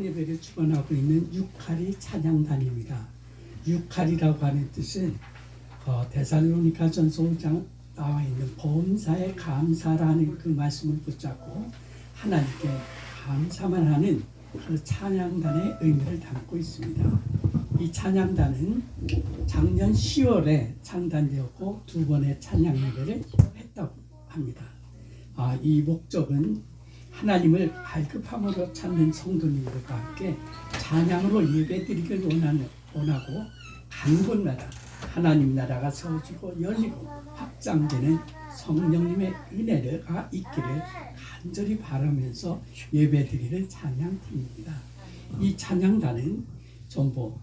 예배를 주관하고 있는 유카리 찬양단입니다. 유카리라고 하는 뜻은 데살로니가 전서 5장 나와 있는 범사에 감사라는 그 말씀을 붙잡고 하나님께 감사만 하는 그 찬양단의 의미를 담고 있습니다. 이 찬양단은 작년 10월에 창단되었고 두 번의 찬양 예배를 했다고 합니다. 이 목적은 하나님을 갈급함으로 찾는 성도님들과 함께 찬양으로 예배드리길 원하고 간 곳마다 하나님 나라가 세워지고 열리고 확장되는 성령님의 은혜가 있기를 간절히 바라면서 예배드리는 찬양팀입니다. 이 찬양단은 전부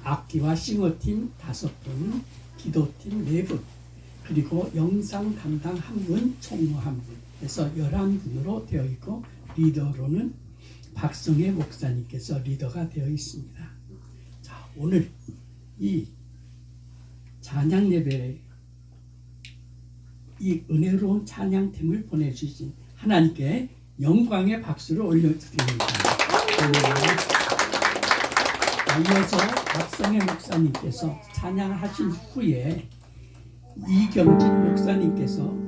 악기와 싱어팀 5분, 기도팀 4분, 그리고 영상 담당 1분, 총무 1분 해서 11분으로 되어 있고 리더로는 박성혜 목사님께서 리더가 되어 있습니다. 자, 오늘 이 찬양 예배에 이 은혜로운 찬양팀을 보내주신 하나님께 영광의 박수를 올려드립니다. 이어서 박성혜 목사님께서 찬양하신 후에 이경진 목사님께서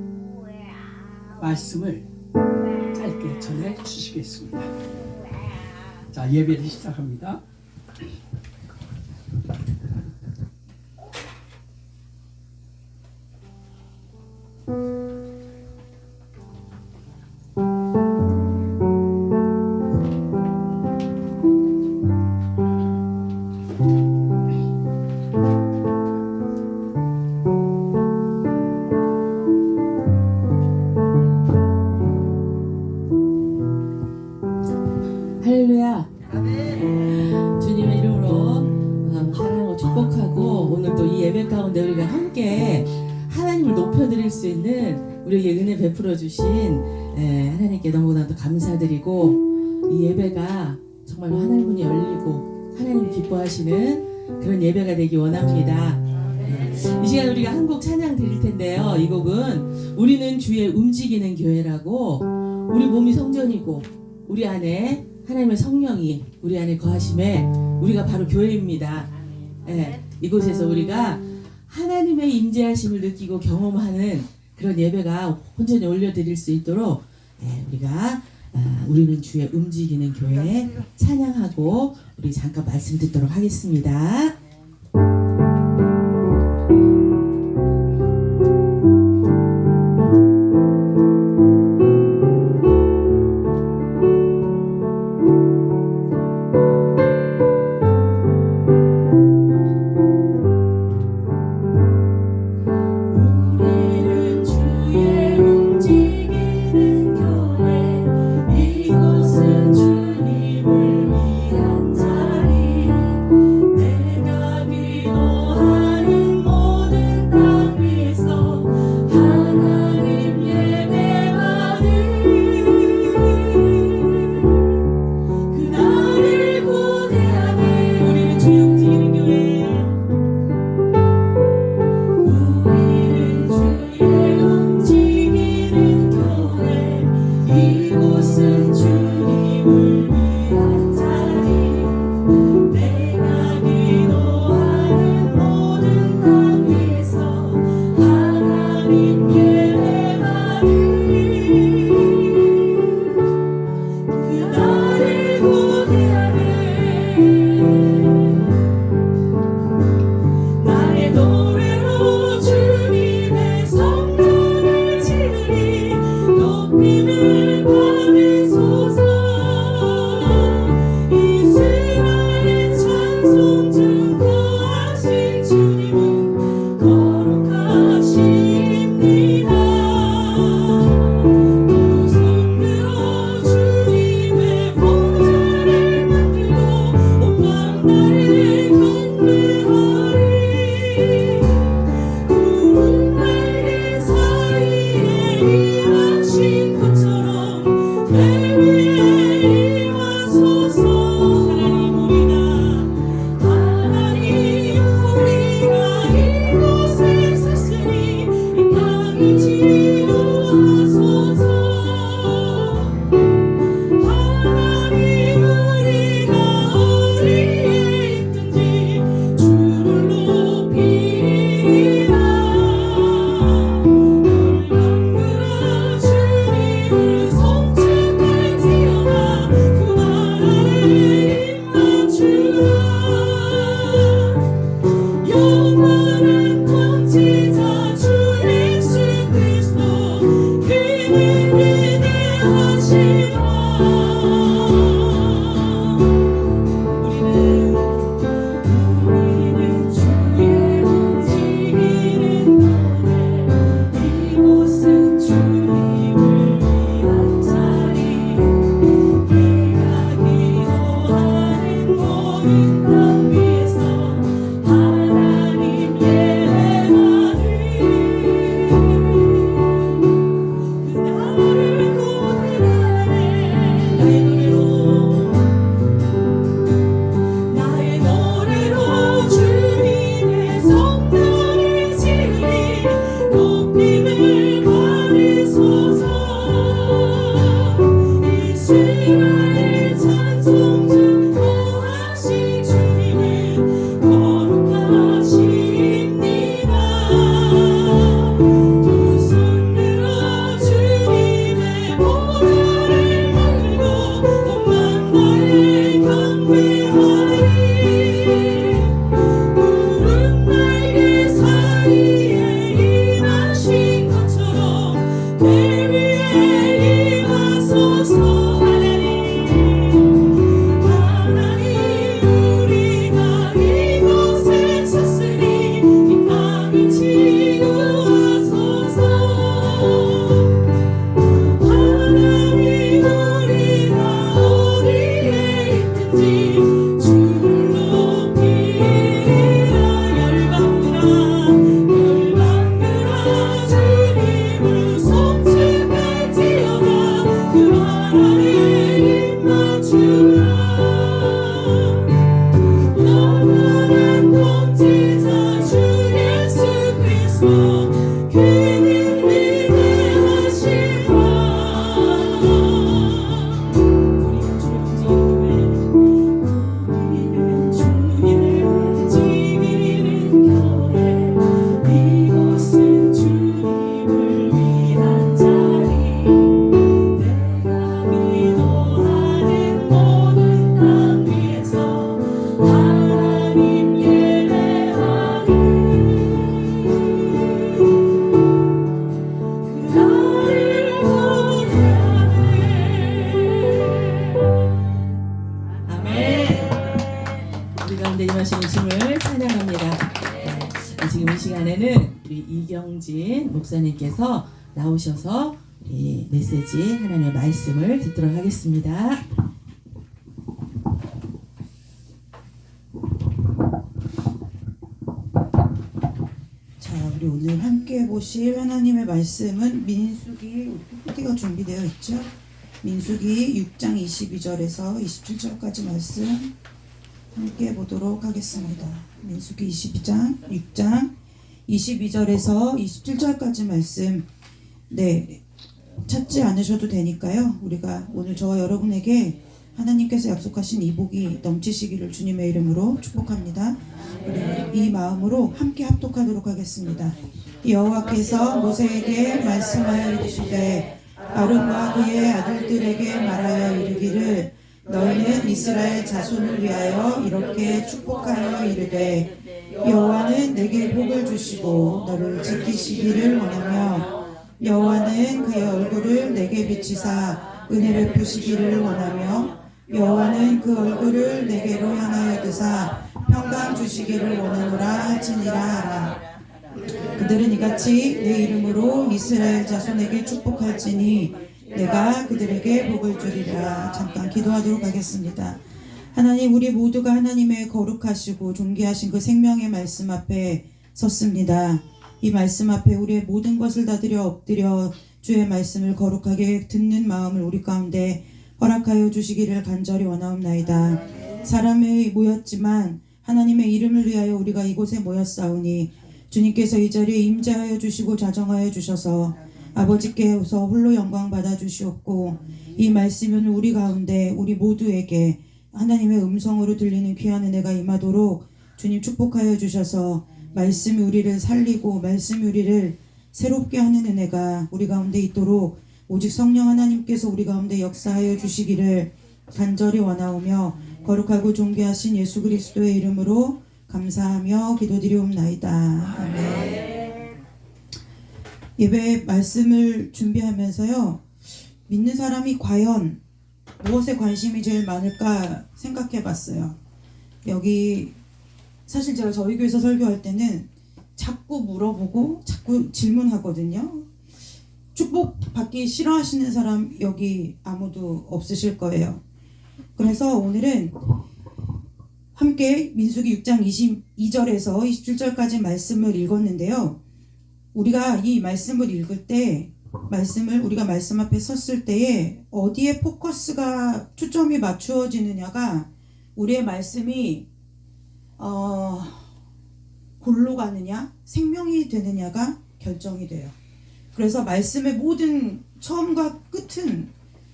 말씀을 짧게 전해 주시겠습니다. 자, 예배를 시작합니다. 할렐루야. 주님의 이름으로 하나님을 축복하고 오늘 또 이 예배 가운데 우리가 함께 하나님을 높여드릴 수 있는 우리에게 은혜 베풀어 주신 하나님께 너무나도 감사드리고 이 예배가 정말로 하나님 문이 열리고 하나님 기뻐하시는 그런 예배가 되기 원합니다. 이 시간 우리가 한 곡 찬양 드릴 텐데요. 이 곡은 우리는 주의 움직이는 교회라고, 우리 몸이 성전이고 우리 안에 하나님의 성령이 우리 안에 거하심에 우리가 바로 교회입니다. 이곳에서 우리가 하나님의 임재하심을 느끼고 경험하는 그런 예배가 온전히 올려드릴 수 있도록 우리가 우리는 주의 움직이는 교회 찬양하고 우리 잠깐 말씀 듣도록 하겠습니다. 이곳은 주님을 위한 자리, 내가 가운데 임하시는 주님을 찬양합니다. 지금 이 시간에는 우리 이경진 목사님께서 나오셔서 이 메시지 하나님의 말씀을 듣도록 하겠습니다. 자, 우리 오늘 함께 보실 하나님의 말씀은 민수기, PPT가 준비되어 있죠? 민수기 6장 22절에서 27절까지 말씀 함께 보도록 하겠습니다. 민수기 6장 22절에서 27절까지 말씀, 네, 찾지 않으셔도 되니까요. 우리가 오늘 저와 여러분에게 하나님께서 약속하신 이 복이 넘치시기를 주님의 이름으로 축복합니다. 우리 이 마음으로 함께 합독하도록 하겠습니다. 여호와께서 모세에게 말씀하여 이르시되 아론과 그의 아들들에게 말하여 이르기를 너희는 이스라엘 자손을 위하여 이렇게 축복하여 이르되 여호와는 내게 복을 주시고 너를 지키시기를 원하며 여호와는 그의 얼굴을 내게 비치사 은혜 베푸시기를 원하며 여호와는 그 얼굴을 내게로 향하여 드사 평강 주시기를 원하노라 할지니라 하라. 그들은 이같이 내 이름으로 이스라엘 자손에게 축복할지니 내가 그들에게 복을 주리라. 잠깐 기도하도록 하겠습니다. 하나님, 우리 모두가 하나님의 거룩하시고 존귀하신 그 생명의 말씀 앞에 섰습니다. 이 말씀 앞에 우리의 모든 것을 다 엎드려 주의 말씀을 거룩하게 듣는 마음을 우리 가운데 허락하여 주시기를 간절히 원하옵나이다. 사람이 모였지만 하나님의 이름을 위하여 우리가 이곳에 모였사오니 주님께서 이 자리에 임재하여 주시고 자정하여 주셔서 아버지께서 홀로 영광 받아 주시옵고 이 말씀은 우리 가운데 우리 모두에게 하나님의 음성으로 들리는 귀한 은혜가 임하도록 주님 축복하여 주셔서 말씀이 우리를 살리고 말씀이 우리를 새롭게 하는 은혜가 우리 가운데 있도록 오직 성령 하나님께서 우리 가운데 역사하여 주시기를 간절히 원하오며 거룩하고 존귀하신 예수 그리스도의 이름으로 감사하며 기도드리옵나이다. 아멘. 예배 말씀을 준비하면서요, 믿는 사람이 과연 무엇에 관심이 제일 많을까 생각해 봤어요. 여기 사실 제가 저희 교회에서 설교할 때는 자꾸 물어보고 자꾸 질문하거든요. 축복 받기 싫어하시는 사람 여기 아무도 없으실 거예요. 그래서 오늘은 함께 민수기 6장 22절에서 27절까지 말씀을 읽었는데요. 우리가 이 말씀을 읽을 때 우리가 말씀 앞에 섰을 때에 어디에 포커스가 초점이 맞추어지느냐가 우리의 말씀이 골로 가느냐 생명이 되느냐가 결정이 돼요. 그래서 말씀의 모든 처음과 끝은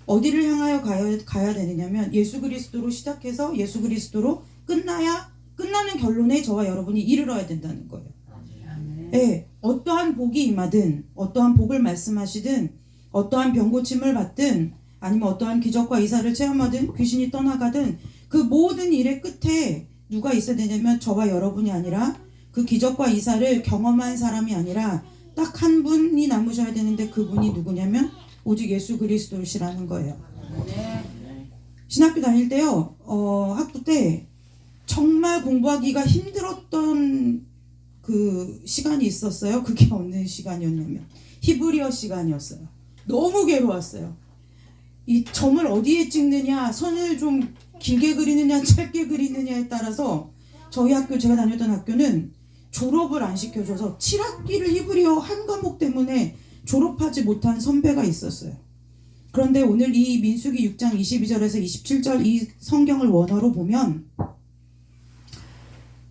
어디를 향하여 가야 되느냐면 예수 그리스도로 시작해서 예수 그리스도로 끝나는 결론에 저와 여러분이 이르러야 된다는 거예요. 네, 어떠한 복이 임하든 어떠한 복을 말씀하시든 어떠한 병고침을 받든 아니면 어떠한 기적과 이사를 체험하든 귀신이 떠나가든 그 모든 일의 끝에 누가 있어야 되냐면 저와 여러분이 아니라 그 기적과 이사를 경험한 사람이 아니라 딱 한 분이 남으셔야 되는데 그분이 누구냐면 오직 예수 그리스도시라는 거예요. 신학교 다닐 때요, 학부 때 정말 공부하기가 힘들었던 그 시간이 있었어요. 그게 어느 시간이었냐면 히브리어 시간이었어요. 너무 괴로웠어요. 이 점을 어디에 찍느냐, 선을 좀 길게 그리느냐 짧게 그리느냐에 따라서 저희 학교, 제가 다녔던 학교는 졸업을 안 시켜줘서 7학기를 히브리어 한 과목 때문에 졸업하지 못한 선배가 있었어요. 그런데 오늘 이 민수기 6장 22절에서 27절 이 성경을 원어로 보면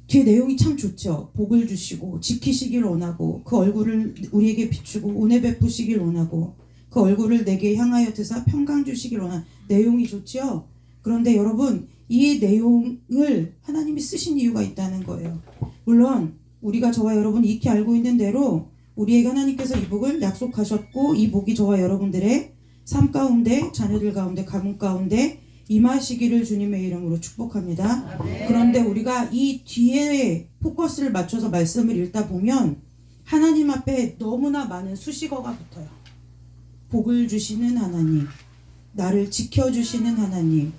뒤에 내용이 참 좋죠. 복을 주시고 지키시길 원하고 그 얼굴을 우리에게 비추고 은혜 베푸시길 원하고 그 얼굴을 내게 향하여 드사 평강 주시길 원하는 내용이 좋죠. 그런데 여러분, 이 내용을 하나님이 쓰신 이유가 있다는 거예요. 물론 우리가 저와 여러분이 익히 알고 있는 대로 우리에게 하나님께서 이 복을 약속하셨고 이 복이 저와 여러분들의 삶 가운데, 자녀들 가운데, 가문 가운데 임하시기를 주님의 이름으로 축복합니다. 그런데 우리가 이 뒤에 포커스를 맞춰서 말씀을 읽다 보면 하나님 앞에 너무나 많은 수식어가 붙어요. 복을 주시는 하나님, 나를 지켜주시는 하나님,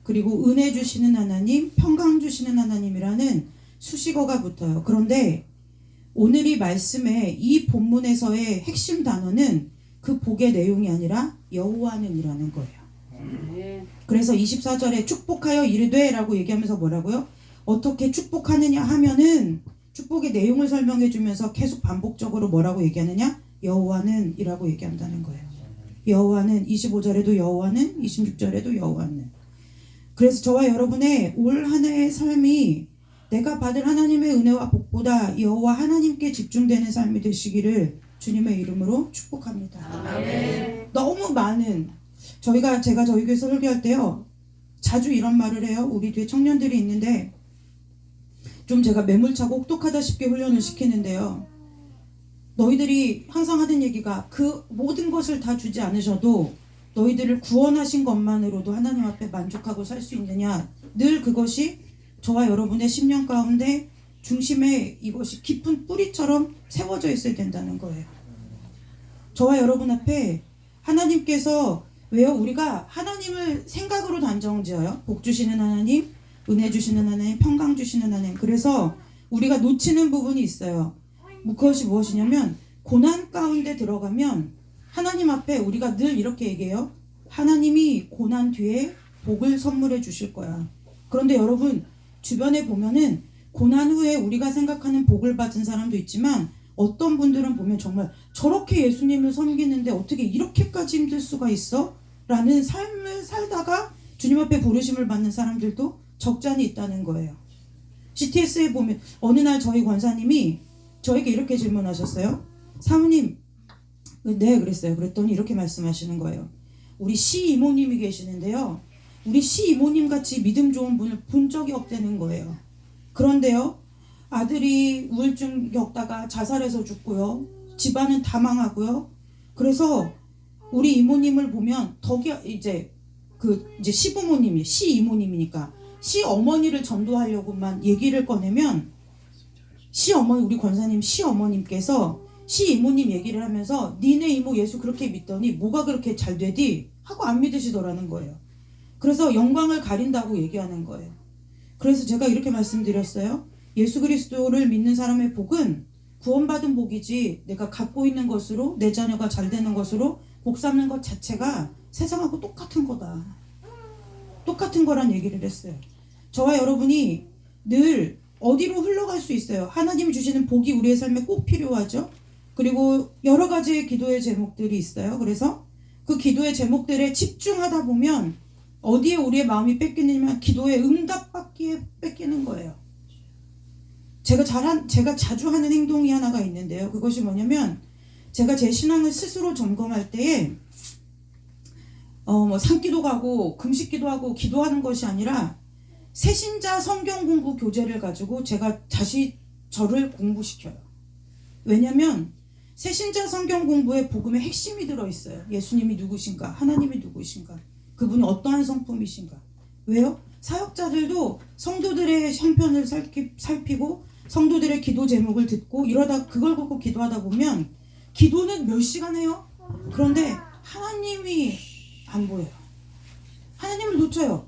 그리고 은혜 주시는 하나님, 평강 주시는 하나님이라는 수식어가 붙어요. 그런데 오늘 이 말씀에 이 본문에서의 핵심 단어는 그 복의 내용이 아니라 여호와는이라는 거예요. 그래서 24절에 축복하여 이르되 라고 얘기하면서 뭐라고요? 어떻게 축복하느냐 하면은 축복의 내용을 설명해 주면서 계속 반복적으로 뭐라고 얘기하느냐? 여호와는 이라고 얘기한다는 거예요. 여호와는 25절에도 여호와는 26절에도 여호와는. 그래서 저와 여러분의 올 한 해의 삶이 내가 받을 하나님의 은혜와 복보다 여호와 하나님께 집중되는 삶이 되시기를 주님의 이름으로 축복합니다. 아멘. 너무 많은 제가 저희 교회에서 설교할 때요 자주 이런 말을 해요. 우리 뒤에 청년들이 있는데 좀 제가 매몰차고 혹독하다쉽게 훈련을 시키는데요. 너희들이 항상 하는 얘기가 그 모든 것을 다 주지 않으셔도 너희들을 구원하신 것만으로도 하나님 앞에 만족하고 살 수 있느냐. 늘 그것이 저와 여러분의 심령 가운데 중심에 이것이 깊은 뿌리처럼 세워져 있어야 된다는 거예요. 저와 여러분 앞에 하나님께서 왜요? 우리가 하나님을 생각으로 단정 지어요. 복 주시는 하나님, 은혜 주시는 하나님, 평강 주시는 하나님. 그래서 우리가 놓치는 부분이 있어요. 그것이 무엇이냐면 고난 가운데 들어가면 하나님 앞에 우리가 늘 이렇게 얘기해요. 하나님이 고난 뒤에 복을 선물해 주실 거야. 그런데 여러분 주변에 보면은 고난 후에 우리가 생각하는 복을 받은 사람도 있지만 어떤 분들은 보면 정말 저렇게 예수님을 섬기는데 어떻게 이렇게까지 힘들 수가 있어? 라는 삶을 살다가 주님 앞에 부르심을 받는 사람들도 적잖이 있다는 거예요. CTS에 보면 어느 날 저희 권사님이 저에게 이렇게 질문하셨어요. 사모님, 네 그랬어요. 그랬더니 이렇게 말씀하시는 거예요. 우리 시 이모님이 계시는데요. 우리 시 이모님 같이 믿음 좋은 분을 본 적이 없다는 거예요. 그런데요. 아들이 우울증 겪다가 자살해서 죽고요. 집안은 다 망하고요. 그래서 우리 이모님을 보면 이제 시부모님이 시 이모님이니까 시 어머니를 전도하려고만 얘기를 꺼내면 시 어머니 우리 권사님 시 어머님께서 시 이모님 얘기를 하면서 니네 이모 예수 그렇게 믿더니 뭐가 그렇게 잘 되디? 하고 안 믿으시더라는 거예요. 그래서 영광을 가린다고 얘기하는 거예요. 그래서 제가 이렇게 말씀드렸어요. 예수 그리스도를 믿는 사람의 복은 구원받은 복이지 내가 갖고 있는 것으로 내 자녀가 잘 되는 것으로 복 삼는 것 자체가 세상하고 똑같은 거다. 똑같은 거란 얘기를 했어요. 저와 여러분이 늘 어디로 흘러갈 수 있어요. 하나님이 주시는 복이 우리의 삶에 꼭 필요하죠. 그리고 여러 가지의 기도의 제목들이 있어요. 그래서 그 기도의 제목들에 집중하다 보면 어디에 우리의 마음이 뺏기느냐면 기도의 응답받기에 뺏기는 거예요. 제가 자주 하는 행동이 하나가 있는데요. 그것이 뭐냐면 제가 제 신앙을 스스로 점검할 때에 산기도 가고 금식기도 하고 기도하는 것이 아니라 새신자 성경 공부 교재를 가지고 제가 다시 저를 공부시켜요. 왜냐면 새신자 성경 공부에 복음의 핵심이 들어있어요. 예수님이 누구신가? 하나님이 누구신가? 그분이 어떠한 성품이신가? 왜요? 사역자들도 성도들의 형편을 살피고 성도들의 기도 제목을 듣고 이러다 그걸 갖고 기도하다 보면 기도는 몇 시간 해요? 그런데 하나님이 안 보여요. 하나님을 놓쳐요.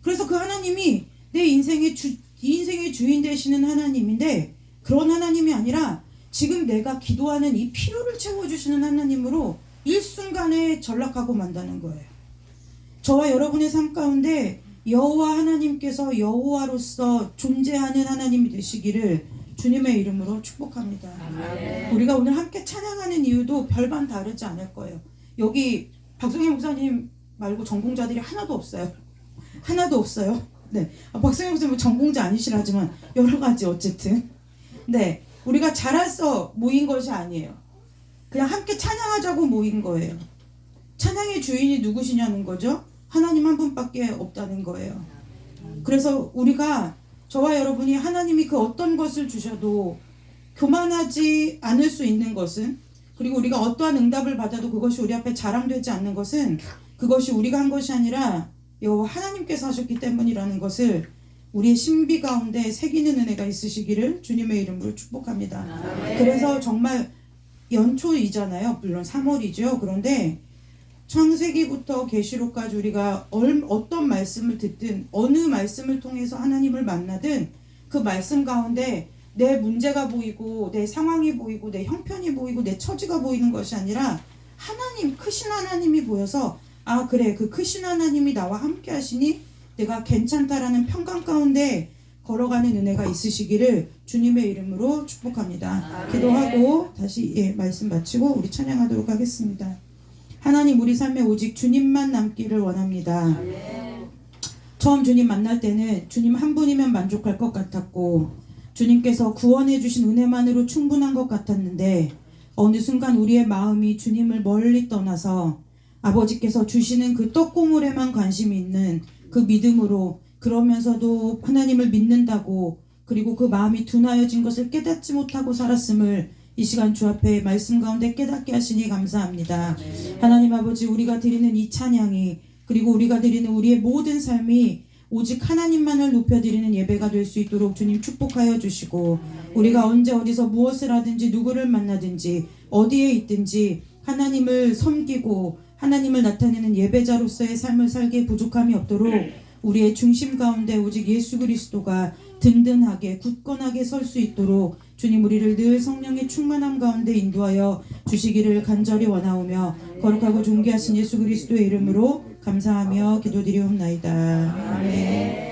그래서 그 하나님이 내 인생의 주인 되시는 하나님인데 그런 하나님이 아니라 지금 내가 기도하는 이 필요를 채워주시는 하나님으로 일순간에 전락하고 만다는 거예요. 저와 여러분의 삶 가운데 여호와 하나님께서 여호와로서 존재하는 하나님이 되시기를 주님의 이름으로 축복합니다. 아멘. 우리가 오늘 함께 찬양하는 이유도 별반 다르지 않을 거예요. 여기 박성희 목사님 말고 전공자들이 하나도 없어요. 하나도 없어요. 네, 박성희 목사님 전공자 아니시라지만 여러 가지 어쨌든 네, 우리가 잘해서 모인 것이 아니에요. 그냥 함께 찬양하자고 모인 거예요. 찬양의 주인이 누구시냐는 거죠. 하나님 한 분밖에 없다는 거예요. 그래서 우리가 저와 여러분이 하나님이 그 어떤 것을 주셔도 교만하지 않을 수 있는 것은 그리고 우리가 어떠한 응답을 받아도 그것이 우리 앞에 자랑되지 않는 것은 그것이 우리가 한 것이 아니라 여호와 하나님께서 하셨기 때문이라는 것을 우리의 신비 가운데 새기는 은혜가 있으시기를 주님의 이름으로 축복합니다. 그래서 정말 연초이잖아요. 물론 3월이죠. 그런데 창세기부터 계시록까지 우리가 어떤 말씀을 듣든 어느 말씀을 통해서 하나님을 만나든 그 말씀 가운데 내 문제가 보이고 내 상황이 보이고 내 형편이 보이고 내 처지가 보이는 것이 아니라 하나님, 크신 하나님이 보여서 아 그래, 그 크신 하나님이 나와 함께 하시니 내가 괜찮다라는 평강 가운데 걸어가는 은혜가 있으시기를 주님의 이름으로 축복합니다. 기도하고 다시 말씀 마치고 우리 찬양하도록 하겠습니다. 하나님, 우리 삶에 오직 주님만 남기를 원합니다. 처음 주님 만날 때는 주님 한 분이면 만족할 것 같았고 주님께서 구원해 주신 은혜만으로 충분한 것 같았는데 어느 순간 우리의 마음이 주님을 멀리 떠나서 아버지께서 주시는 그 떡고물에만 관심이 있는 그 믿음으로, 그러면서도 하나님을 믿는다고 그리고 그 마음이 둔하여진 것을 깨닫지 못하고 살았음을 이 시간 주 앞에 말씀 가운데 깨닫게 하시니 감사합니다. 하나님 아버지, 우리가 드리는 이 찬양이 그리고 우리가 드리는 우리의 모든 삶이 오직 하나님만을 높여드리는 예배가 될 수 있도록 주님 축복하여 주시고, 우리가 언제 어디서 무엇을 하든지 누구를 만나든지 어디에 있든지 하나님을 섬기고 하나님을 나타내는 예배자로서의 삶을 살기에 부족함이 없도록 우리의 중심 가운데 오직 예수 그리스도가 든든하게 굳건하게 설 수 있도록 주님 우리를 늘 성령의 충만함 가운데 인도하여 주시기를 간절히 원하오며 거룩하고 존귀하신 예수 그리스도의 이름으로 감사하며 기도드리옵나이다. 아멘.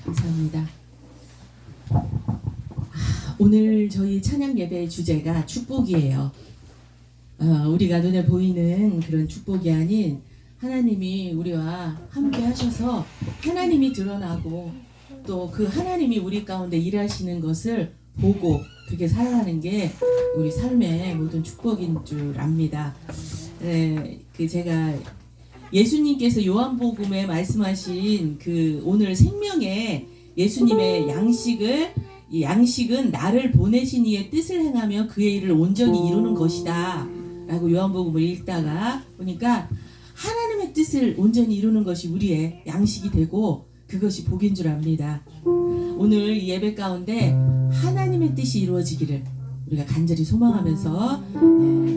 감사합니다. 오늘 저희 찬양 예배의 주제가 축복이에요. 우리가 눈에 보이는 그런 축복이 아닌 하나님이 우리와 함께 하셔서 하나님이 드러나고 또 그 하나님이 우리 가운데 일하시는 것을 보고 그렇게 살아가는 게 우리 삶의 모든 축복인 줄 압니다. 제가 예수님께서 요한복음에 말씀하신 그 오늘 생명의 예수님의 이 양식은 나를 보내신 이의 뜻을 행하며 그의 일을 온전히 이루는 것이다 라고 요한복음을 읽다가 보니까 하나님의 뜻을 온전히 이루는 것이 우리의 양식이 되고 그것이 복인 줄 압니다. 오늘 이 예배 가운데 하나님의 뜻이 이루어지기를 우리가 간절히 소망하면서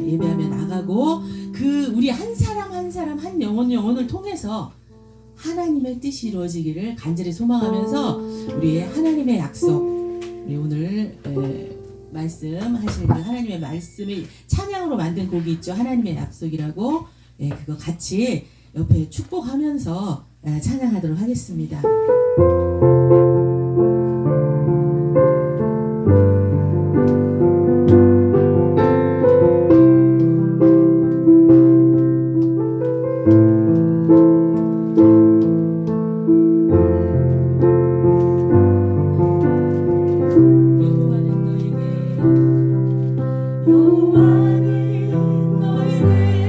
예배하며 나가고 그 우리 한 사람 한 영혼을 통해서 하나님의 뜻이 이루어지기를 간절히 소망하면서 우리의 하나님의 약속, 우리 오늘 말씀하시는 그 하나님의 말씀이 찬양으로 만든 곡이 있죠. 하나님의 약속이라고. 그거 같이 옆에 축복하면서 찬양하도록 하겠습니다. 여호와는 너에게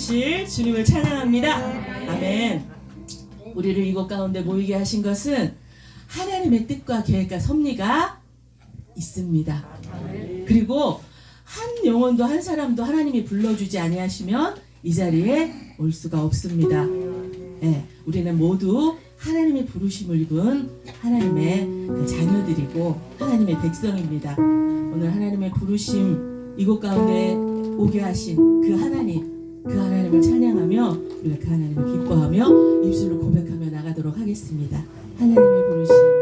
주실 주님을 찬양합니다. 아멘. 우리를 이곳 가운데 모이게 하신 것은 하나님의 뜻과 계획과 섭리가 있습니다. 그리고 한 영혼도 한 사람도 하나님이 불러주지 아니하시면 이 자리에 올 수가 없습니다. 네, 우리는 모두 하나님의 부르심을 입은 하나님의 자녀들이고 하나님의 백성입니다. 오늘 하나님의 부르심 이곳 가운데 오게 하신 그 하나님을 찬양하며 우리가 그 하나님을 기뻐하며 입술로 고백하며 나가도록 하겠습니다. 하나님의 부르심.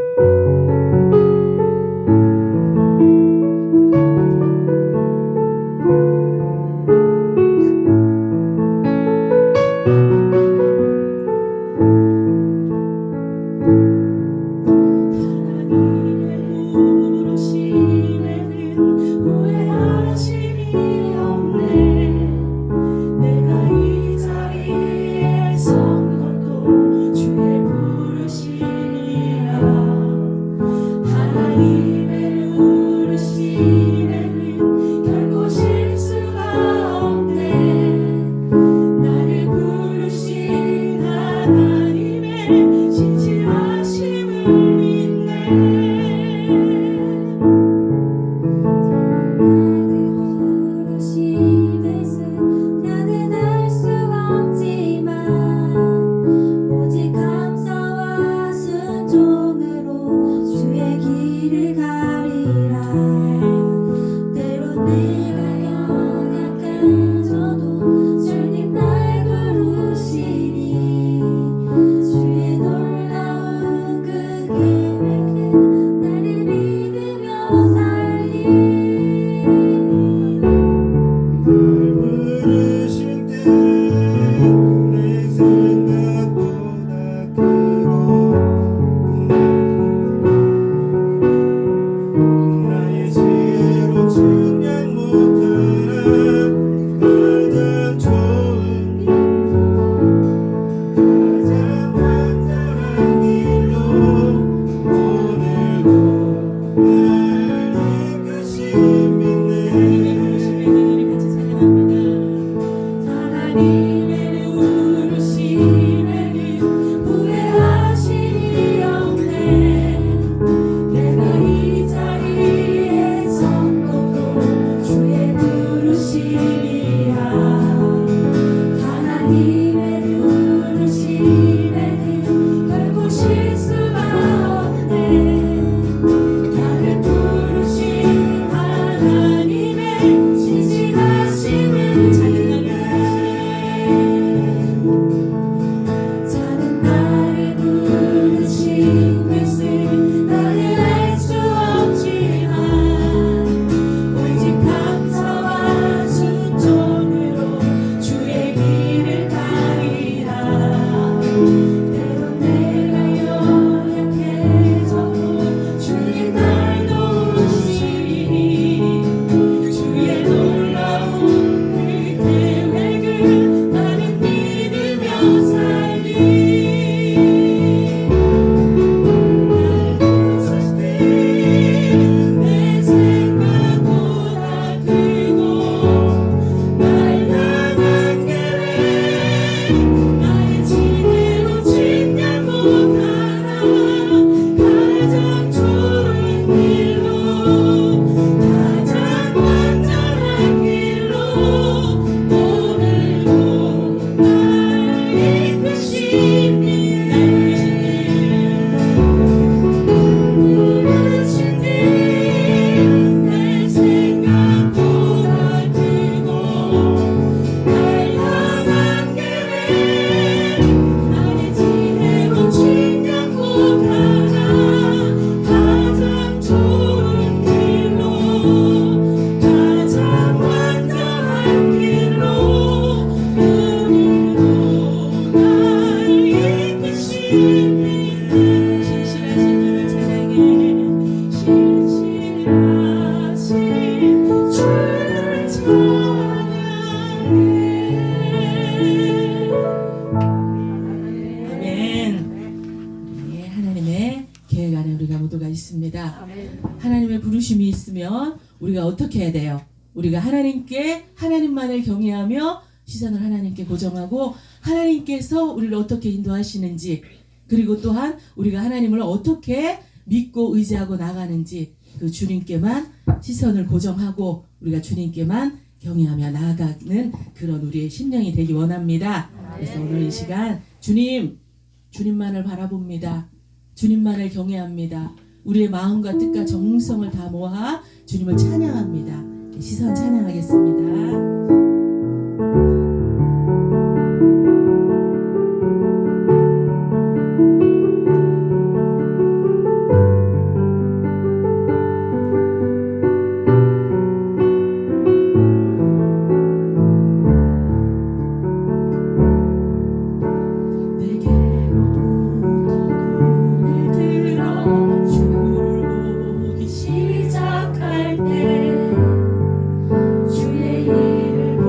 하나님의 부르심이 있으면 우리가 어떻게 해야 돼요? 우리가 하나님께 하나님만을 경외하며 시선을 하나님께 고정하고 하나님께서 우리를 어떻게 인도하시는지, 그리고 또한 우리가 하나님을 어떻게 믿고 의지하고 나가는지 그 주님께만 시선을 고정하고 우리가 주님께만 경외하며 나아가는 그런 우리의 심령이 되기 원합니다. 그래서 오늘 이 시간 주님만을 바라봅니다. 주님만을 경외합니다. 우리의 마음과 뜻과 정성을 다 모아 주님을 찬양합니다. 시선 찬양하겠습니다. 시작할 때 주의 일을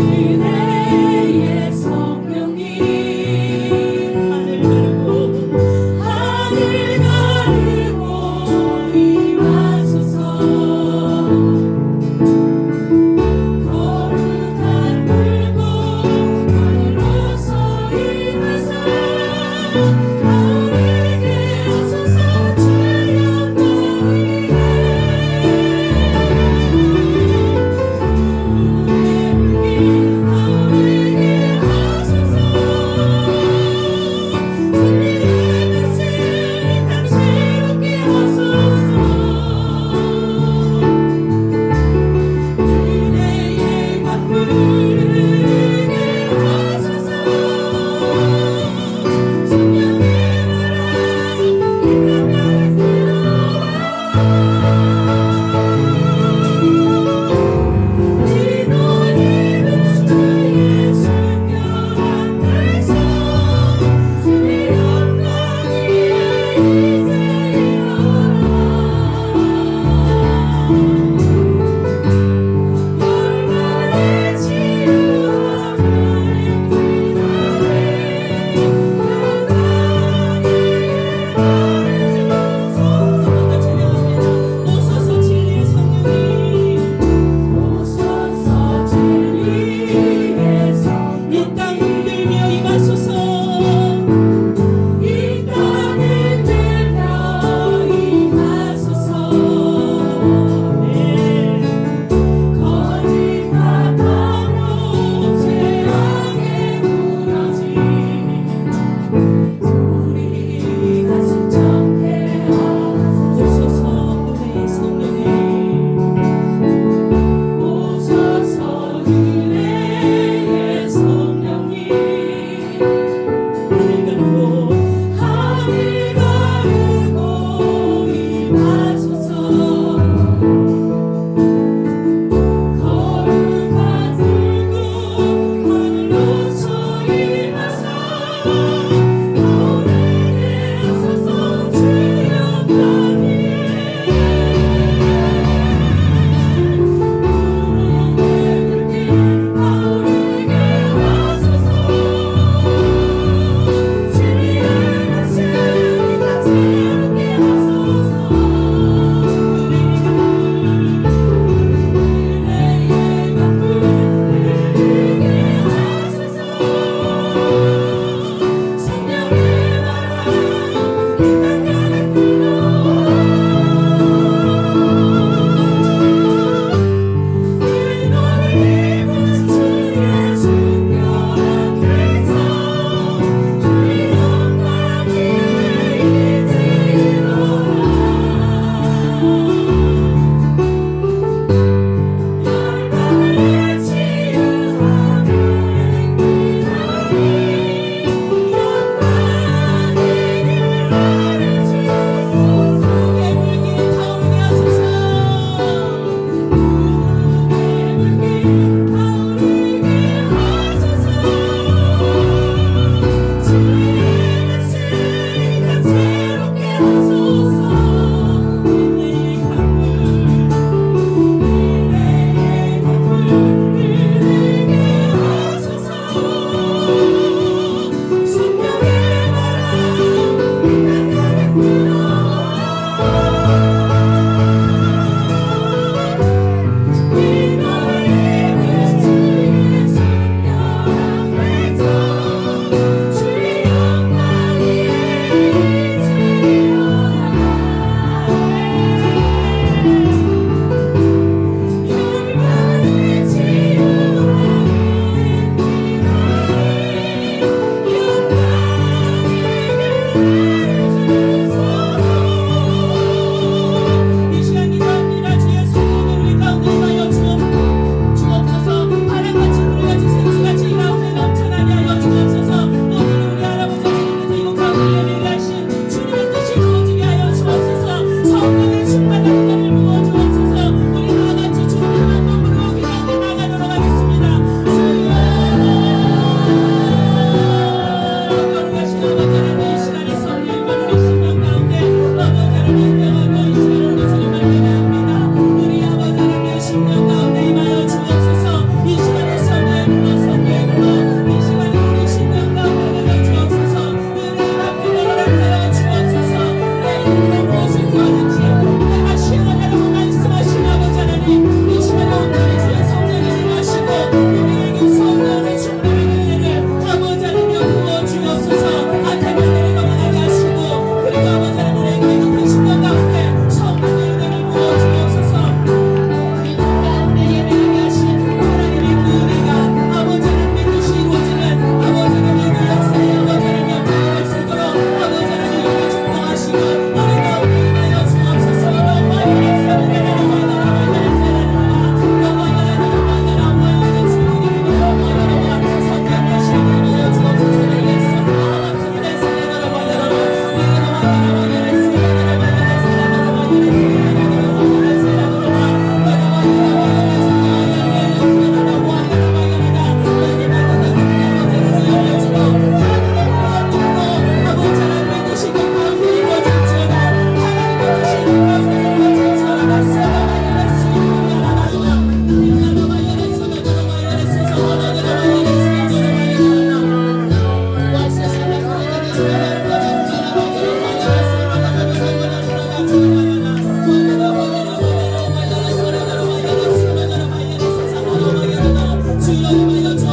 은혜의 성령님 하늘 가르고 임하소서 거룩한 불꽃 하늘로서 임하사 가을에게 오소서 주의 영광을 위해 가을에게 오소서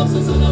What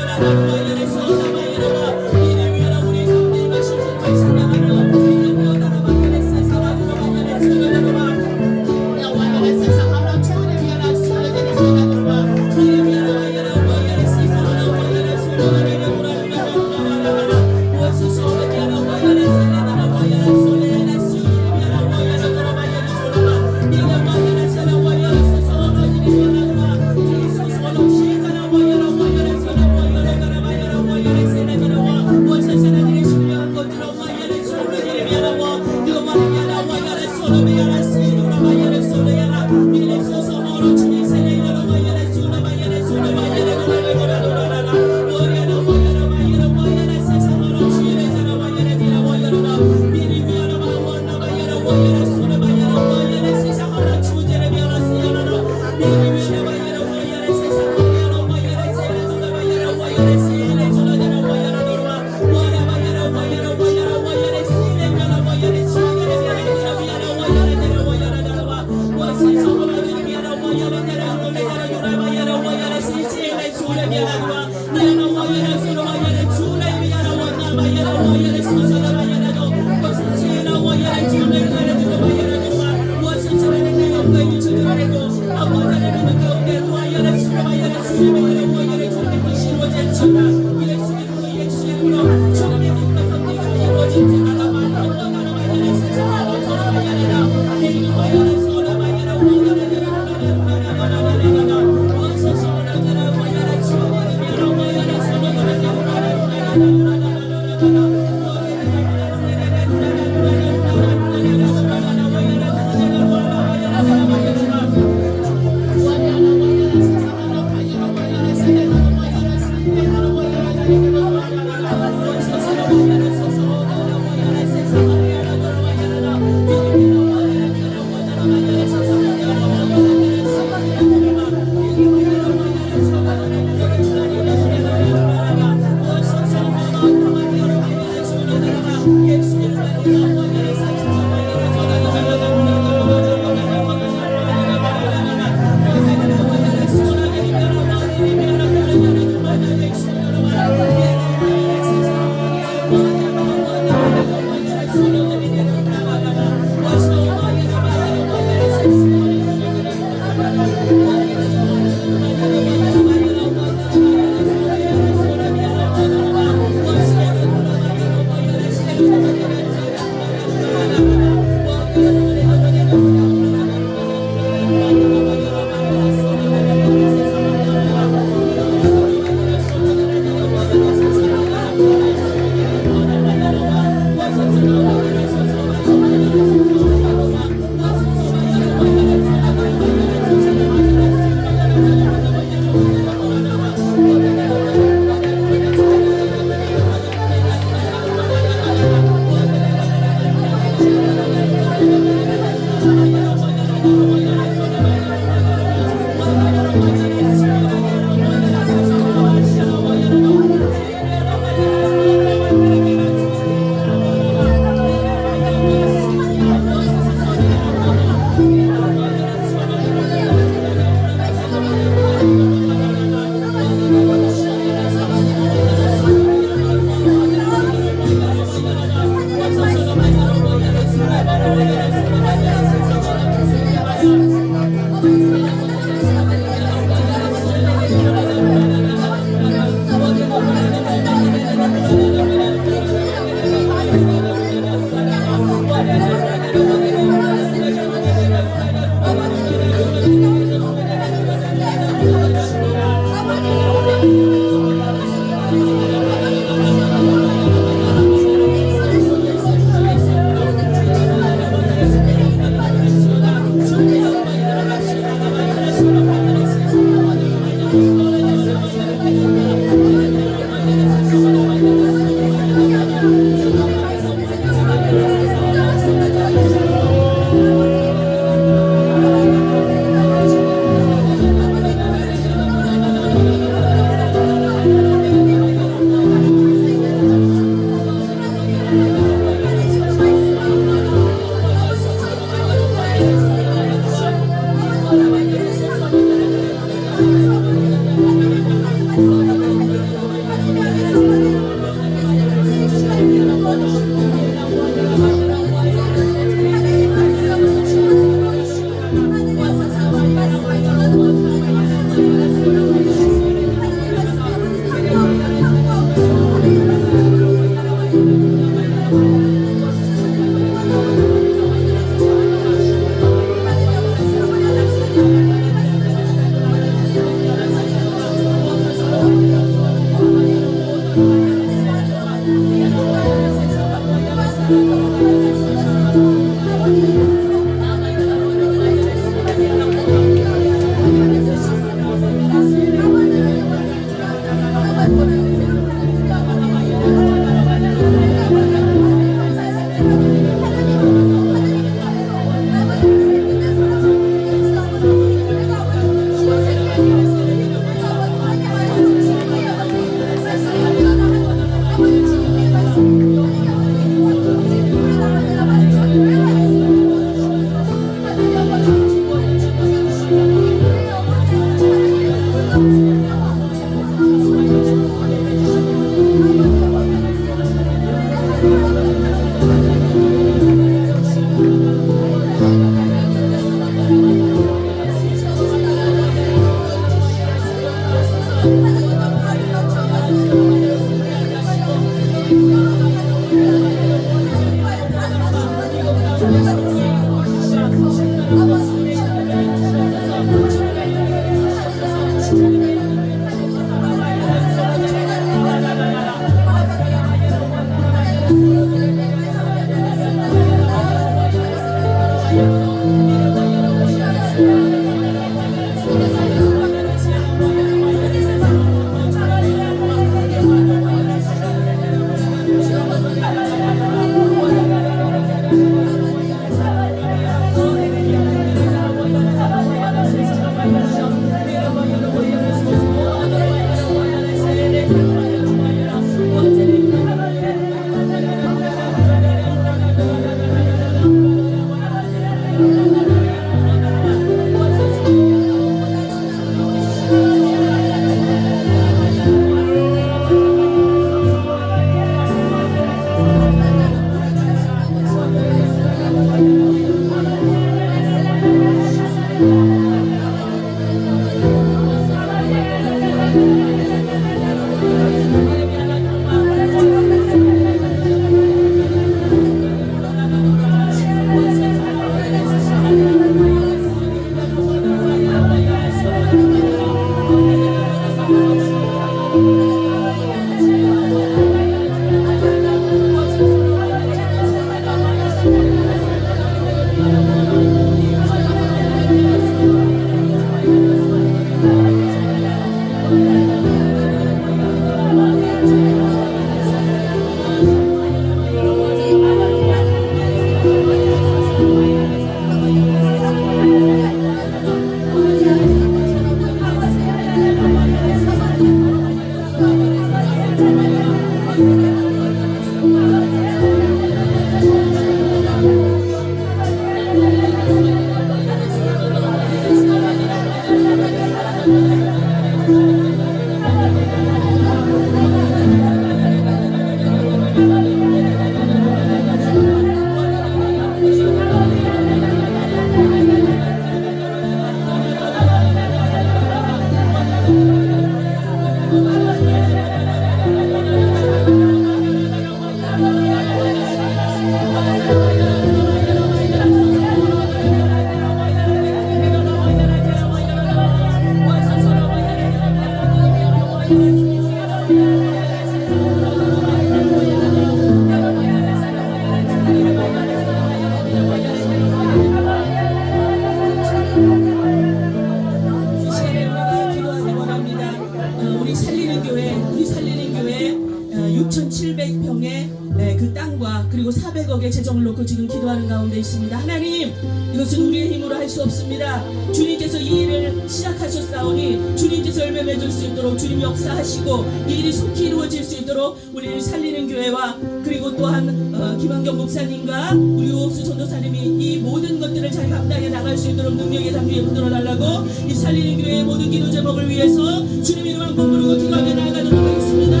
그 땅과 그리고 400억의 재정을 놓고 지금 기도하는 가운데 있습니다. 하나님, 이것은 우리의 힘으로 할 수 없습니다. 주님께서 이 일을 시작하셨사오니 주님께서 열매 맺을 수 있도록 주님 역사하시고 이 일이 속히 이루어질 수 있도록 우리를 살리는 교회와 그리고 또한 김한경 목사님과 우리 오옥수 전도사님이 이 모든 것들을 잘 감당해 나갈 수 있도록 능력의 담비에 붙들어 달라고 이 살리는 교회의 모든 기도 제목을 위해서 주님 이름 한번 부르고 기도하며 나아가도록 하겠습니다.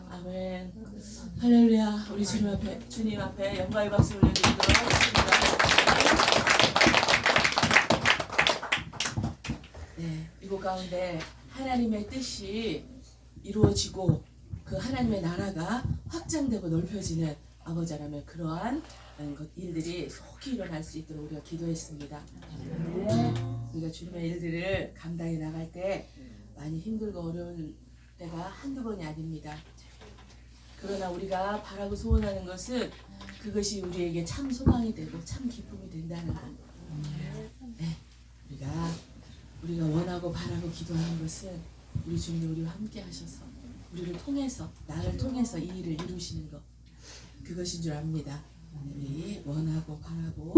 아멘. 할렐루야. 우리 주님 앞에 영광의 박수 올려드리도록 하겠습니다. 네, 이곳 가운데 하나님의 뜻이 이루어지고 그 하나님의 나라가 확장되고 넓혀지는 아버지 하나님의 그러한 일들이 속히 일어날 수 있도록 우리가 기도했습니다. 우리가 주님의 일들을 감당해 나갈 때 많이 힘들고 어려운 때가 한두 번이 아닙니다. 그러나 우리가 바라고 소원하는 것은 그것이 우리에게 참 소망이 되고 참 기쁨이 된다는 것. 네, 우리가 원하고 바라고 기도하는 것은 우리 주님 우리와 함께 하셔서 우리를 통해서 나를 통해서 이 일을 이루시는 것, 그것인 줄 압니다. 우리 원하고 바라고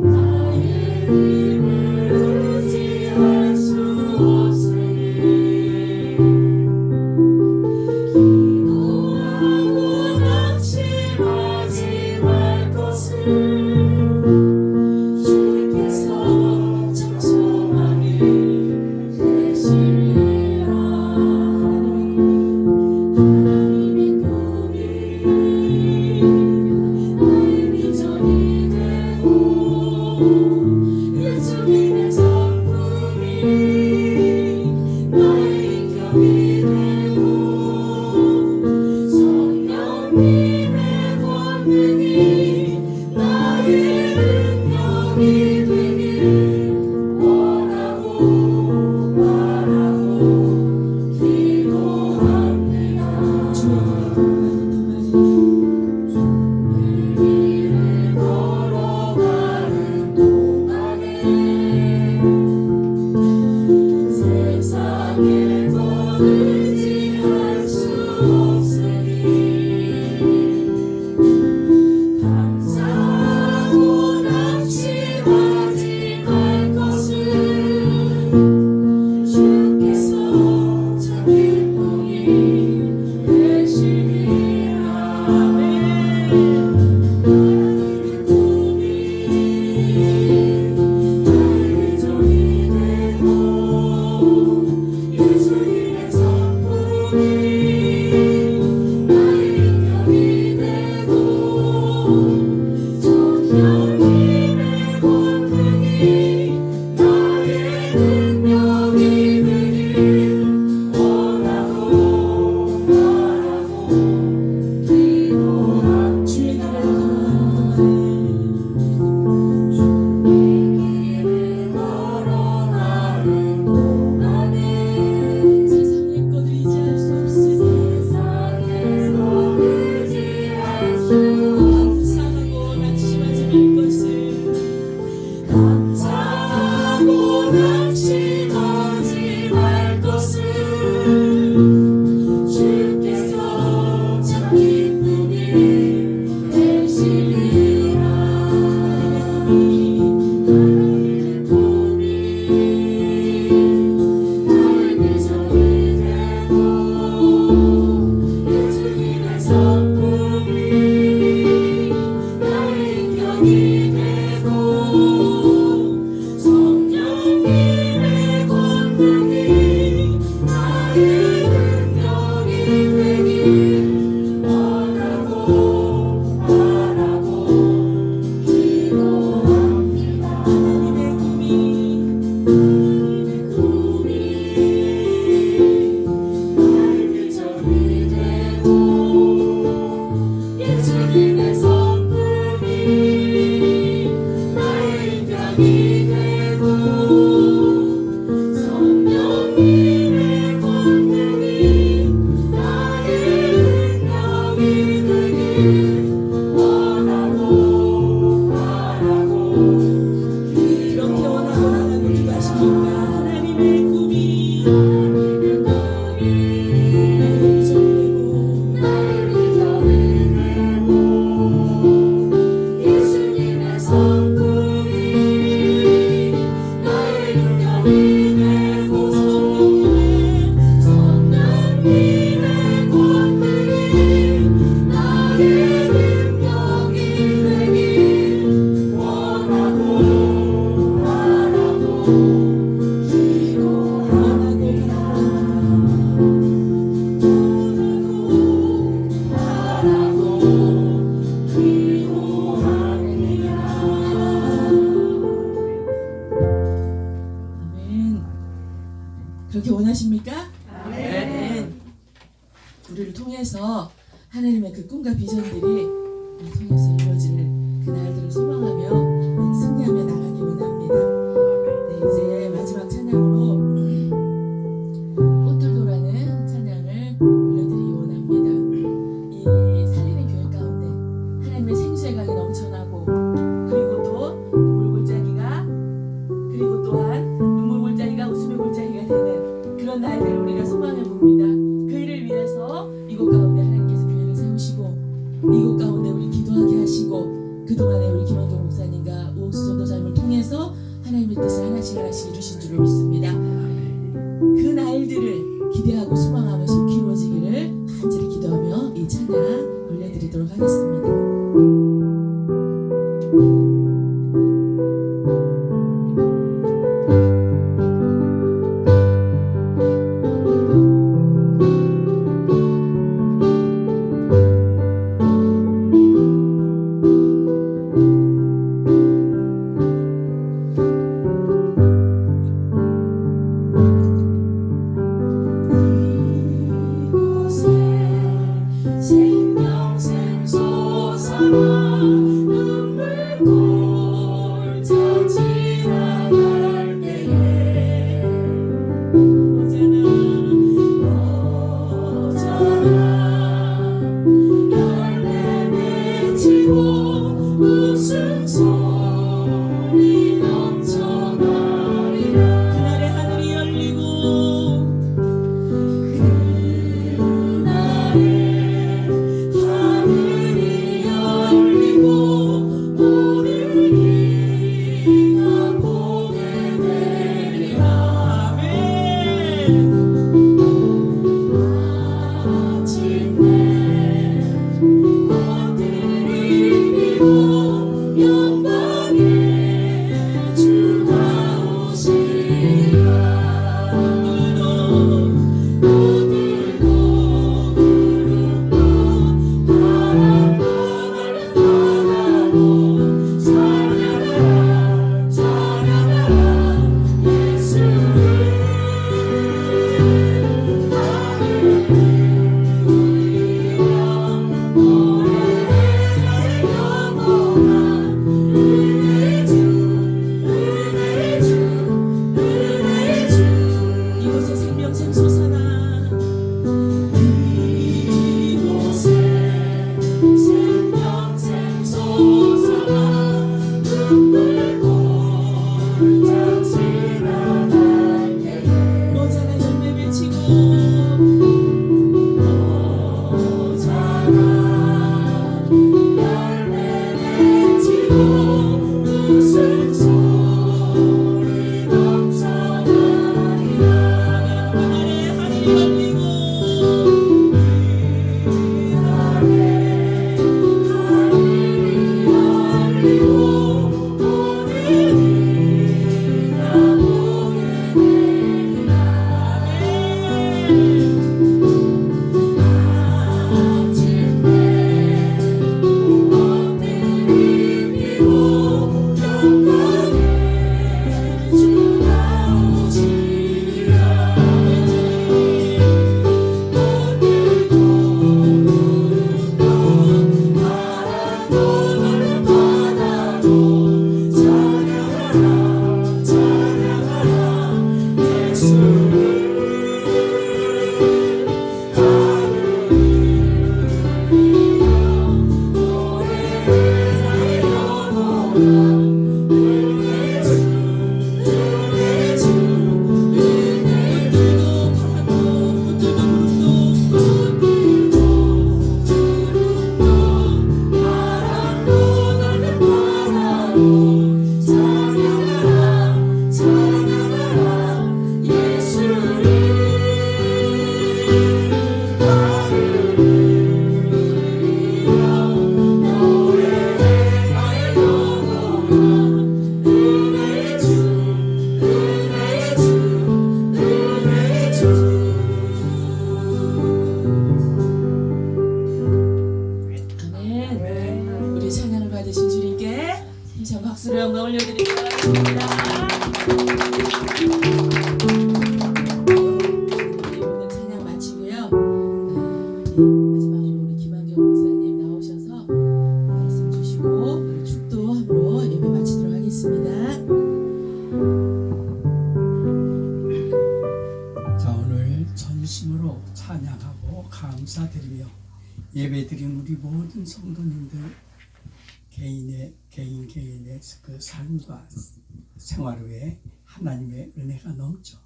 나의 힘을 의지할 수 없으니 아멘. 우리를 통해서 하나님의 그 꿈과 비전들이 우리를 통해서 이루어지는 그 날들을 소망하며 승리하며 나가기 원합니다. 네, 이제 마지막 찬양으로 꽃들도라는 찬양을 올려드리기 원합니다. 이 살리는 교회 가운데 하나님의 생수의 강이 넘쳐나고 그리고 또 눈물 골짜기가 웃음의 골짜기가 되는 그런 날들을 우리가 소망해 봅니다. 그 일을 위해서 이곳 가운데 하나님께서 교회를 세우시고 이곳 가운데 우리 기도하게 하시고 그동안에 우리 김한경 목사님과 우옥수 전도사님을 통해서 하나님의 뜻을 하나씩 이루신 줄을 믿습니다. 그 날들을 기대하고 소망하며 속히 이루어지기를 간절히 기도하며 이 찬양 올려드리도록 하겠습니다. 마지막으로 우리 김한경 목사님 나오셔서 말씀 주시고 우리 축도함으로 예배 마치도록 하겠습니다. 자, 오늘 전심으로 찬양하고 감사드리며 예배드린 우리 모든 성도님들 개인의 그 삶과 생활 후에 하나님의 은혜가 넘쳐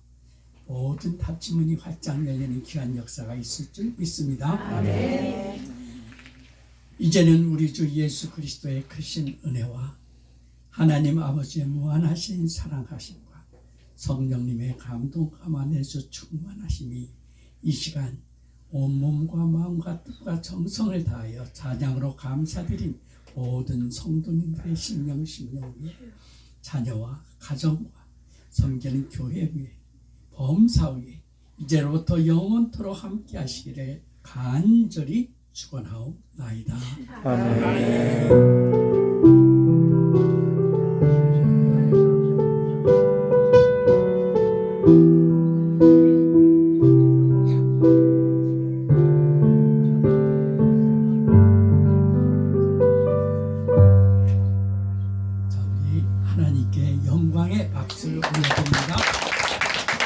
모든 닫힌문이 활짝 열리는 귀한 역사가 있을 줄 믿습니다. 아멘. 이제는 우리 주 예수 그리스도의 크신 은혜와 하나님 아버지의 무한하신 사랑하심과 성령님의 감동 감화내주 충만하심이 이 시간 온몸과 마음과 뜻과 정성을 다하여 찬양으로 감사드린 모든 성도님들의 심령 위에 자녀와 가정과 섬기는 교회 위에 범사 위에 이제로부터 영원토록 함께 하시기를 간절히 축원하옵나이다. 아멘.